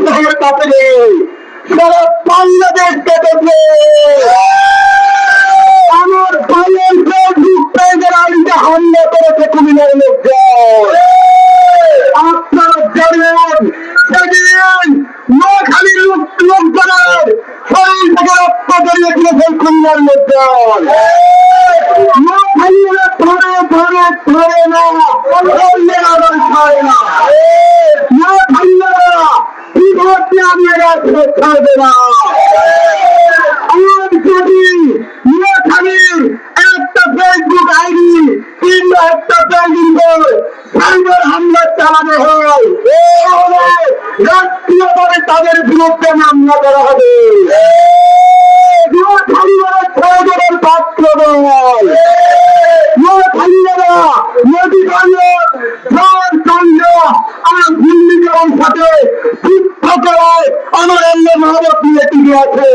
দেশের কাছে সারা বাংলাদেশ কেটেছে। আমার ভাইয়ের আইনকে হামলা করেছে কুমিল্লার লোকজন। আপনারা জানেন সেদিন নোয়াখালীর লোকজনের শরীর থেকে রক্ত জড়িয়ে দিয়েছেন কুমিল্লার লোকজন। নোয়াখালীরা ধরে ধরে ধরে না, ধরলে আবার ছাড়ে না। নোয়াখালীরা বিপদে আমরা ছাড়বে না। আর যদি নোয়াখালীর একটা ফেসবুক আইডি কিংবা একটা ফেসবুক সাইবার হামলা চালানো হয়, রাষ্ট্রীয়ভাবে তাদের বিরুদ্ধে মামলা করা হবে। নোয়াখালীরা ছয়জনের পাত্র নয়। নোয়াখালীরা নদী আর দিল্লির সাথে যুদ্ধ করে আমার অন্য মহাবত নিয়ে টিকে আছে।